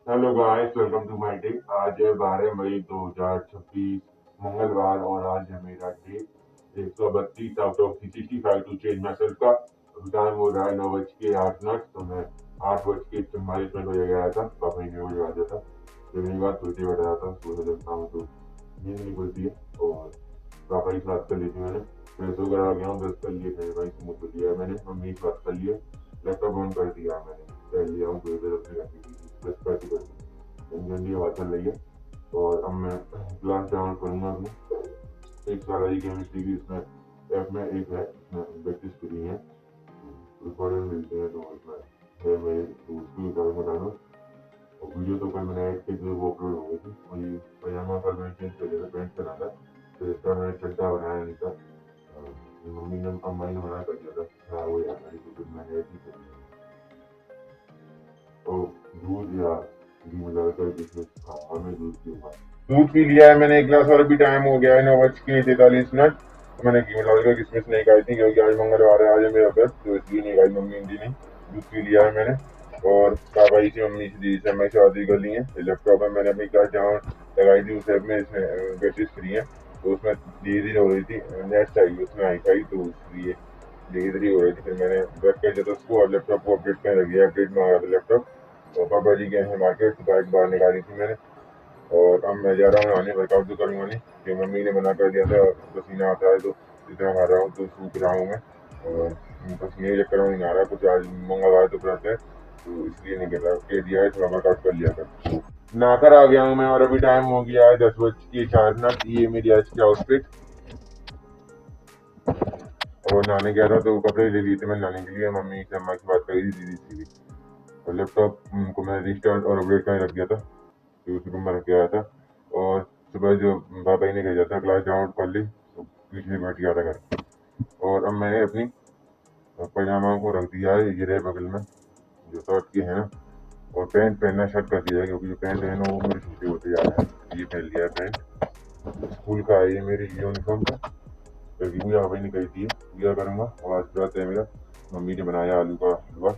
Hello guys, welcome to my day. आज है 12 मई 2026 मंगलवार और आज है मेरा day 132 out of 365 to change myself का। अभी टाइम हो रहा है 9:08। तो मैं 8:44 बजे गया था। पापा ने मुझे आ जाता तो मेरी बात सोचते बैठा रहा था। सुबह जगता हूँ तो नींद नहीं खुलती है और पापा की बात कर ली थी मैंने। फ्रेश होकर आ गया हूँ, ब्रश कर लिए, मेरे भाई से मुँह धो लिया मैंने, मम्मी की बात कर लिए, लैपटॉप ऑन कर दिया मैंने, कर लिया हूँ थोड़ी देर अपनी एक्टिविटी ब्रश करते करते। ठंडी हवा चल रही है और अब मैं क्लास डाउन करूँगा अपनी। एक साल आई केमिस्ट्री की इसमें ऐप में एक है, इसमें बैचेस फ्री हैं, रिकॉर्डेड मिलते हैं। तो इसमें है मेरे उसकी बारे में डालूँ और वीडियो तो कल मैंने ऐड की थी वो अपलोड हो गई थी। वही पजामा कल मैंने चेंज कर दिया था, पैंट पहना था तो इसका मैंने चड्ढा बनाया नहीं था। मम्मी ने अम्मा ने मना कर दिया था खराब हो जाता है, तो फिर मैंने ऐसे कर दिया। तो दूध या घी मिलाकर जिसमें खाऊंगा मैं दूध के ऊपर। दूध पी लिया है मैंने एक गिलास और अभी टाइम हो गया है 9:43। मैंने घी मिलाकर किसमिस नहीं खाई थी क्योंकि आज मंगलवार है, आज है मेरा व्रत, तो इसलिए नहीं खाई मम्मी ने। दूध पी लिया है मैंने और पापा जी से मम्मी से दीदी से मैं शादी कर ली है। लैपटॉप में मैंने अपनी क्लास जहाँ लगाई थी उस ऐप में, इसमें बैचेस फ्री है तो उसमें धीरे धीरे हो रही थी, नेट चाहिए उसमें आई फाई, तो इसलिए धीरे धीरे हो रही थी। फिर मैंने वर्क कर दिया था उसको और लैपटॉप को अपडेट करने लगी, अपडेट में आ गया था लैपटॉप। और पापा जी गए हैं मार्केट, तो बाइक बाहर निकाली थी मैंने और अब मैं जा रहा हूँ नहाने। वर्कआउट तो करूँगा नहीं क्योंकि मम्मी ने मना कर दिया था, पसीना आता है तो जितना खा रहा हूँ तो सूख रहा हूँ मैं और पसीने के चक्कर में नहीं आ रहा। कुछ आज मंगलवार तो व्रत है तो इसलिए नहीं कर रहा, कह दिया है थोड़ा वर्कआउट कर लिया कर। नहाकर आ गया हूँ मैं और अभी टाइम हो गया है 10:04। ये मेरी आज की आउटफिट। और नहाने गया था तो कपड़े ले लिए थे मैं नहाने के लिए, मम्मी से अम्मा की बात करी थी, दीदी से भी। और लैपटॉप को मैं रिस्टार्ट और अपडेट करने रख दिया था तो उसी रूम में रख के आया था। और सुबह जो बाबा जी ने भेजा था क्लास डाउन कर ली तो पीछे बैठ गया था घर। और अब मैंने अपनी पजामा को रख दिया है ये रहे बगल में जो शर्ट की है ना, और पैंट पहनना शर्ट कर दिया है क्योंकि जो पैंट है ना वो मेरे छोटे होते जा रहे हैं। ये पहन लिया है पैंट, स्कूल का है ये मेरी यूनिफॉर्म का, क्योंकि पूजा भाई ने कही थी पूजा करूँगा और आज व्रत है मेरा। मम्मी ने बनाया आलू का हलवा।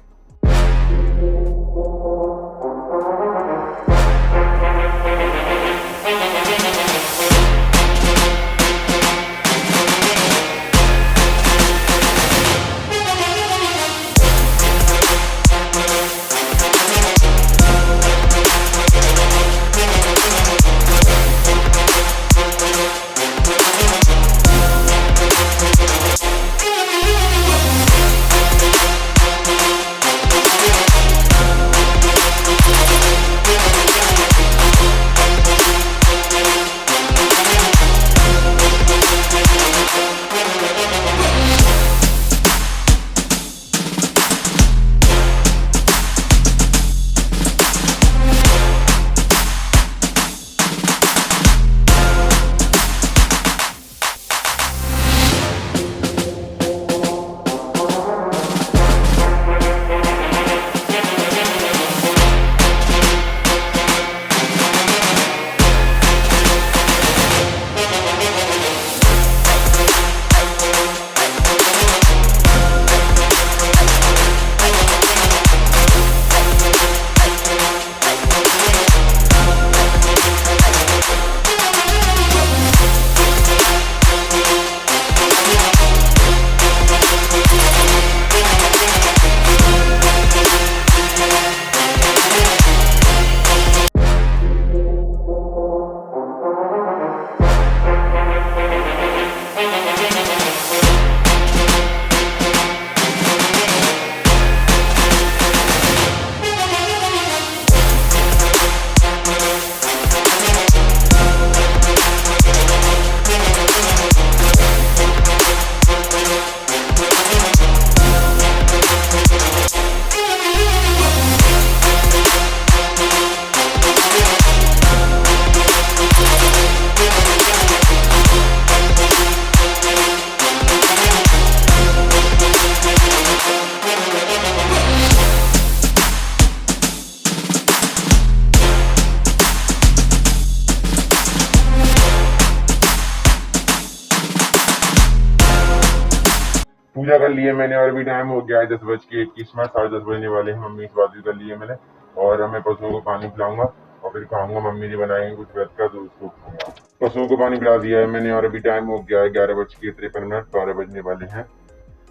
पूजा कर लिए मैंने और अभी टाइम हो गया है 10:21। 10:30 बजने वाले हैं। मम्मी से बात भी कर ली है मैंने और मैं पशुओं को पानी पिलाऊंगा और फिर खाऊंगा। मम्मी ने बनाएंगे कुछ व्रत का तो उसको खाऊंगा। पशुओं को पानी पिला दिया है मैंने और अभी टाइम हो गया है 11:53, 12 बजने वाले हैं।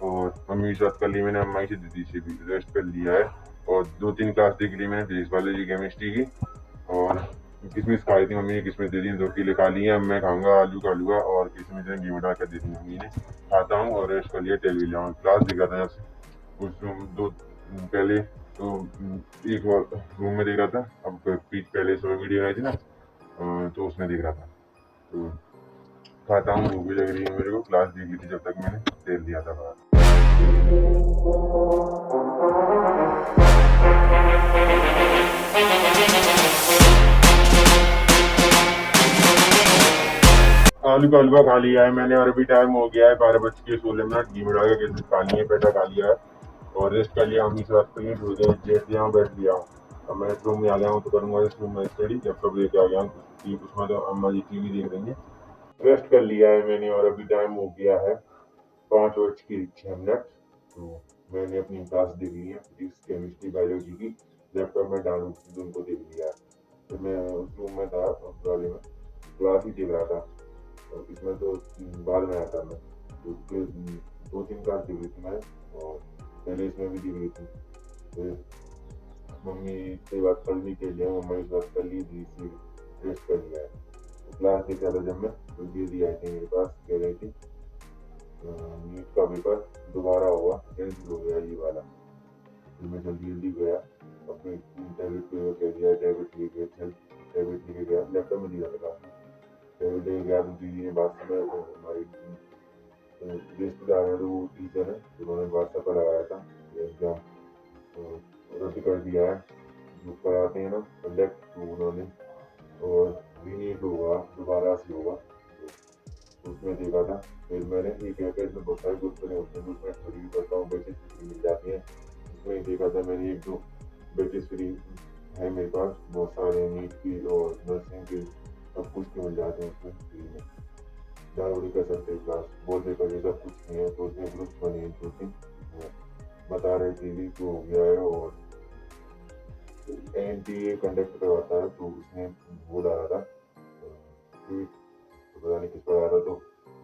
और मम्मी के साथ कर ली मैंने, अम्मा से दीदी से भी रेस्ट कर लिया है। और 2-3 क्लास देख ली मैंने फिजिक्स बायोलॉजी केमिस्ट्री की। और किशमिश खाई थी मम्मी ने, किशमिश दे दी, 2 केले खा लिए। अब मैं खाऊंगा, आलू खा लूंगा और किशमिश में घी बना कर दे दी मम्मी ने, खाता हूँ और रेस्ट कर लिया। टेलीविजन क्लास देख रहा था जब से कुछ दो पहले तो एक रूम में देख रहा था। अब पहले सुबह वीडियो आई थी ना तो उसमें देख रहा था। तो खाता हूँ, भूख भी लग रही है मेरे को। क्लास देख ली थी जब तक मैंने तेल दिया था बाहर। आलू का हलवा खा लिया है मैंने और अभी टाइम हो गया है 12:16 घी मिला के किशमिश खा ली है, पैसा खा लिया है और रेस्ट कर लिया। मम्मी से बात करिए, थोड़ी देर लेट लिया हूँ, बैठ लिया हूँ। अब मैं इस रूम में आ गया हूँ तो करूँगा इस रूम में स्टडी। लैपटॉप लेके आ गया हूँ, उसमें तो अम्मा जी टीवी देख रही है। रेस्ट कर लिया है मैंने और अभी टाइम हो गया है 5:06। तो मैंने अपनी क्लास देख ली है फिजिक्स केमिस्ट्री बायोलॉजी की। लैपटॉप में डाउनलोड की उनको देख लिया है। तो मैं उस रूम में था वाले में क्लास ही देख रहा था और इसमें तो बाद में आया था मैं। तो फिर 2-3 क्लास देख ली थी मैंने और पहले इसमें भी देख ली थी। फिर मम्मी से बात कर ली के लिए, मम्मी से बात कर ली थी, रेस्ट कर लिया है। तो क्लास देख रहा था जब मैं तो दीदी आई थी मेरे पास, कह रही थी नीट का पेपर दोबारा हुआ, कैंसिल हो गया ये वाला। फिर मैं जल्दी जल्दी गया अपने टैबलेट पे कह दिया, टैबलेट लेके चल। टैबलेट लेके गया, लैपटॉप में दिया था क्लास में। टैबलेट लेके गया तो दीदी ने बात समय हमारी रिश्तेदार है तो वो टीचर है, उन्होंने व्हाट्सएप पर लगाया था एग्जाम रद्द कर दिया है। जो कराते हैं ना कंडक्ट, तो उन्होंने और रीनीट होगा, दोबारा से होगा। तो उसमें देखा था। फिर मैंने ये क्या क्या इसमें बहुत सारे ग्रुप बने होते हैं, ग्रुप में स्टडी भी करता हूँ, बैचेस फ्री मिल जाती हैं। उसमें देखा था मैंने 1-2 बैचेस फ्री है मेरे पास, बहुत सारे नीट की और नर्सिंग की, सब कुछ के मिल जाते हैं उसमें फ्री में। डाउनलोड कर सकते हैं क्लास, बोलते करिए सब कुछ नहीं है। तो उसमें ग्रुप बने हैं 2-3, बता रहे थे भी तो हो गया है। और एनटीए कंडक्ट करवाता है तो उसने वो डाला था ट्वीट, तो पता नहीं किस पर आया था। तो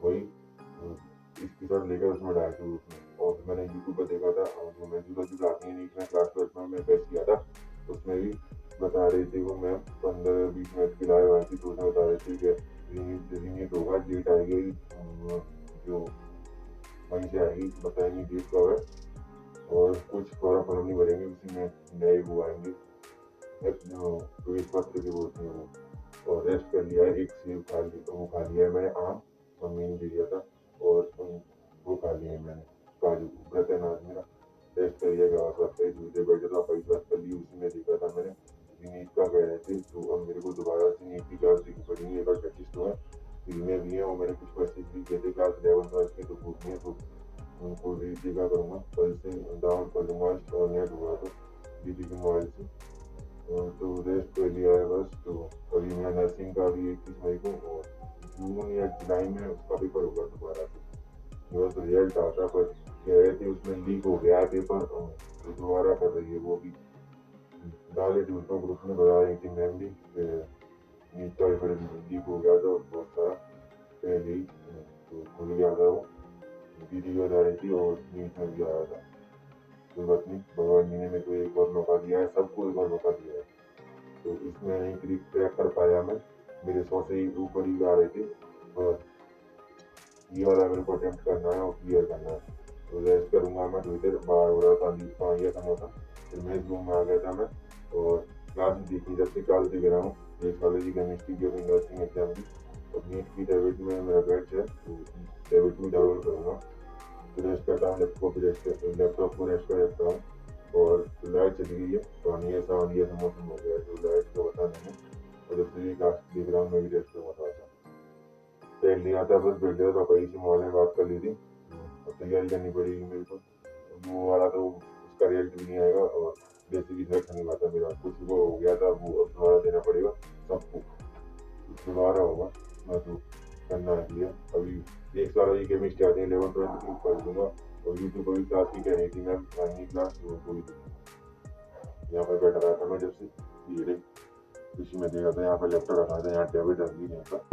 वही इसके साथ लेकर उसमें डाला था उसमें। और मैंने यूट्यूब पर देखा था और जो मैं जो आती है नीट में क्लास 12 में मैं टेस्ट किया था, उसमें भी बता रही थी वो मैम 15-20 मिनट की लाइव आई थी। तो उसमें बता रही थी कि रीनीट होगा, डेट आएगी जो वहीं से आएगी, बताएंगे डेट कब है। और कुछ फॉर्म नहीं भरेंगे, उसी में नए वो आएंगे ट्वीट पत्र के बोलते हैं वो। और रेस्ट कर लिया है, एक सेब खा लिया, वो खा लिया है मैंने, आम मम्मी ने दे दिया था। और वो खा लिए है मैंने काजू, व्रत है ना आज मेरा। रेस्ट कर लिया, घास वास खाई, दूसरे बैठे था, पैसा बात कर ली। उसी में देखा था मैंने नीट का कह रहे थे। तो अब मेरे को दोबारा से नीट की क्लास देखनी पड़ेगी, एक बार प्रैक्टिस तो है, फ्री में भी है। और मैंने कुछ मैसेज भी किए थे क्लास 11-12 के, तो ग्रुप में तो उनको देखा करूँगा, कल से डाउन कर लूँगा और नेट हुआ तो दीदी के मोबाइल से। तो रेस्ट कर लिया है बस। तो अभी मैं नर्सिंग का भी 21 मई को और जून या जुलाई में उसका पेपर होगा दोबारा से। बस रिजल्ट आता, पर कह रहे थे उसमें लीक हो गया है पेपर, तो दोबारा कर रही है वो भी। डाले थे उसमें ग्रुप में, बता रही थी मैम भी नीट का पेपर लीक हो गया था बहुत सारा पहले ही, तो खुल गया था वो। दीदी भी बता रही थी और नीट में भी आया था। कोई बात नहीं, भगवान जी ने मेरे को एक और मौका दिया है, सबको एक और मौका दिया है। तो इसमें नहीं क्रैक कर पाया मैं, मेरे 100 से ही ऊपर ही आ रहे थे। और ये वाला मेरे को अटेम्प्ट करना है और क्लियर करना है। तो रेस्ट करूँगा मैं थोड़ी देर, बाहर हो रहा था, आ गया था मौसम। फिर मैं इस रूम में आ गया था मैं और क्लास देखी, जब से क्लास देख रहा हूँ फिजिक्स बायोलॉजी केमिस्ट्री की अपनी नर्सिंग एग्जाम की। और नीट की टैबलेट में मेरा बैच है, तो टैबलेट में डाउनलोड करूँगा। फिर रेस्ट करता हूँ, लैपटॉप को रेस्ट कर रखता हूँ। और लाइट चली गई है, पानी ऐसा मौसम हो गया है, तो लाइट का पता नहीं है। और जब से क्लास देख रहा हूँ मैं भी रेस्ट करूँगा थोड़ा सा। टहल नहीं आता, बस बैठ गया था, पापा जी से मोबाइल में बात कर ली थी। अब तैयारी करनी पड़ेगी मेरे को, वो वाला तो उसका रिजल्ट भी नहीं आएगा और जैसे कि सिलेक्शन नहीं हुआ था मेरा, कुछ वो हो गया था, वो अब दोबारा देना पड़ेगा सबको, दोबारा होगा। मैं तो करना है लिया अभी। एक साल अभी केमिस्ट्री आते हैं 11-12 की पढ़ लूँगा। और यूट्यूब पर भी क्लास की कह रही थी मैम, 9वीं क्लास, तो वो भी यहाँ पर बैठ रहा था मैं जब से ये रही इसी में देखा था। यहाँ पर लैपटॉप रखा था, यहाँ टेबलेट रख दी यहाँ पर।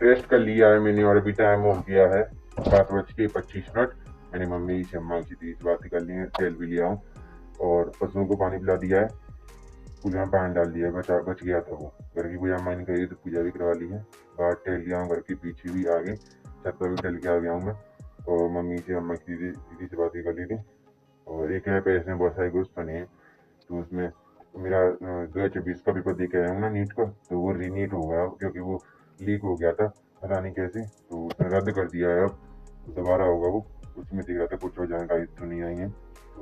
रेस्ट कर लिया है मैंने और अभी टाइम हो गया है 7:25। मैंने मम्मी से अम्मा की थी बातें कर ली है, तेल भी लिया हूँ और पशुओं को पानी पिला दिया है। पूजा में पानी डाल दिया है, बच गया था वो। घर की पूजा मैंने करी तो पूजा भी करवा ली है। बाहर टहल गया हूँ, घर के पीछे भी आगे छत पर भी टहल के आ गया हूँ मैं। और मम्मी से अम्मा की दीदी से बातें कर ली थी। और एक ऐप है, इसमें बहुत सारे ग्रुप्स बने हैं, तो उसमें मेरा 2024 का पेपर दे के आया हूँ ना नीट का, तो वो रीनीट हो गया क्योंकि वो लीक हो गया था, पता नहीं कैसे, तो उसने रद्द कर दिया है। अब दोबारा होगा वो। उसमें दिख रहा था कुछ और जानकारी तो नहीं आई है, तो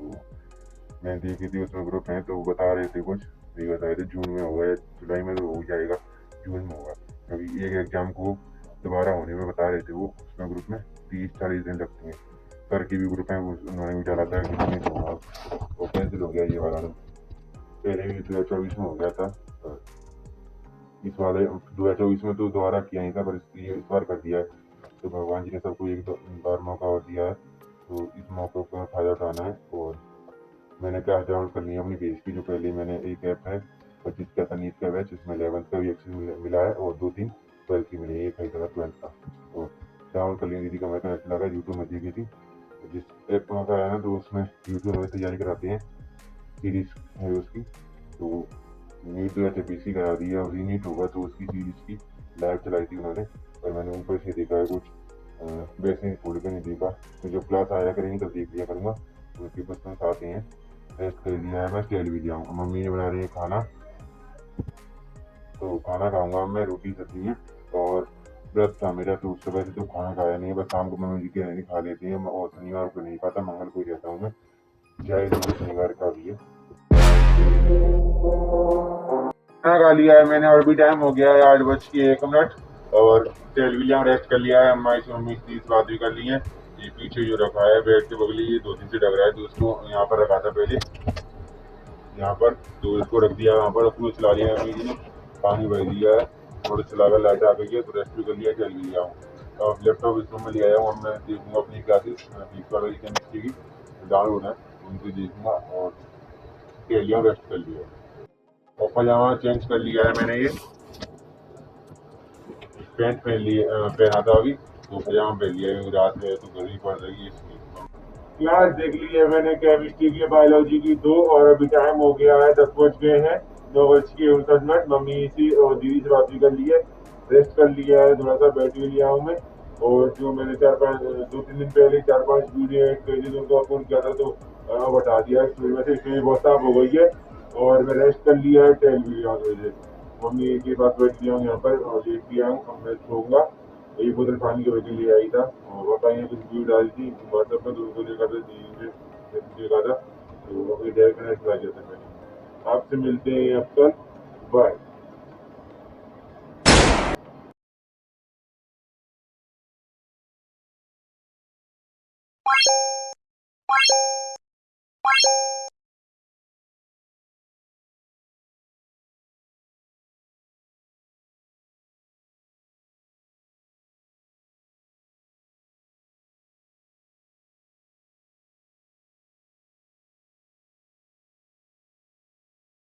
मैं देखी थी उसमें ग्रुप है, तो वो बता रहे थे कुछ, ये बता रहे थे जून में होगा या जुलाई में, तो हो जाएगा जून में होगा। क्योंकि एक एग्जाम को दोबारा होने में बता रहे थे वो उसमें ग्रुप में 30-40 दिन लगते हैं। सर की भी ग्रुप है, उन्होंने भी डाला था कि वो कैंसिल हो गया ये वाला। पहले भी 2024 में हो गया था, इस वाले 2024 में तो दोबारा किया ही था, पर इस बार कर दिया है। तो भगवान जी ने सबको एक बार मौका और दिया है, तो इस मौके का फायदा उठाना है। और मैंने क्लास डाउनलोड कर ली है अपनी बेस की, जो पहले मैंने एक ऐप है 25 का था नीट का बैच, इसमें 11th का भी एक्सेस मिला है और 2-3 12th की मिली है, एक है 12th का। तो डाउनलोड कर लिया, दीदी का मैं तो अच्छा लगा, यूट्यूब में देखी थी। जिस ऐप का है ना, तो उसमें यूट्यूब में तैयारी कराते हैं, सीरीज है उसकी। तो नीट 2024 करा दी है, और रीनीट होगा तो उसकी सीरीज की लाइव चलाई थी उन्होंने, पर मैंने ऊपर से देखा है कुछ, वैसे खोल कर नहीं देखा। तो जब क्लास आया करेंगे तब देख लिया करूँगा। उसके क्वेश्चन आते हैं, रेस्ट कर लिया है, मैं खेल भी लिया हूँ। मम्मी ने बना रही है खाना, तो खाना खाऊंगा मैं, रोटी सब्जी में। और व्रत था मेरा, तो सुबह से तो खाना खाया नहीं है, बस शाम को मम्मी जी के नहीं खा लेती है, और शनिवार को नहीं खाता, मंगल को ही रहता हूँ मैं, जय शनिवार का भी है। खाना खा लिया है मैंने और भी टाइम हो गया है 8:01। और तेल भी लिया, रेस्ट कर लिया है। अम्मा से मम्मी से बात भी कर ली है। ये पीछे जो रखा है बेड के बगल, ये 2 दिन से ढक रहा है, तो उसको यहाँ पर रखा था पहले, यहाँ पर, तो इसको रख दिया यहाँ पर, उसको चला लिया मम्मी जी ने, पानी भर दिया है और चला कर लाइट आ गई है, तो रेस्ट भी कर लिया, चल भी लिया हूँ। अब लैपटॉप इस रूम में ले आया हूँ, अब मैं देखूंगा अपनी क्लासेस वाली केमिस्ट्री की डाउनलोड है, उनकी देखूंगा। और खेल लिया, रेस्ट कर लिया और पजामा चेंज कर लिया है मैंने। ये पैंट पहना था अभी, तो पजामा पहन लिया है, रात है तो गर्मी पड़ रही है इसलिए। क्लास देख ली है मैंने केमिस्ट्री की, बायोलॉजी की 2, और अभी टाइम हो गया है 10 बज गए हैं, 9:59। मम्मी से और दीदी से बात भी कर ली है, रेस्ट कर लिया है, थोड़ा सा बैठ भी लिया हूँ मैं। और जो मैंने 2-3 दिन पहले 4-5 वीडियो एड कर दी, उनको अपलोड किया था, तो बता दिया स्टोरी में से, इसमें बहुत साफ हो गई है। और मैं रेस्ट कर लिया है, टहल भी लिया हूँ, मम्मी के पास बैठ गया हूँ यहाँ पर और लेट गया हूँ, अब मैं सोऊंगा। एक बोतल पानी की वजह ले आई था, और बताइए कुछ वीडियो डाली थी व्हाट्सएप पर, तो उनको देखा था, देखा था, तो अभी डायरेक्ट कनेक्ट आ गया था मैंने। आपसे मिलते हैं अब कल। बाय।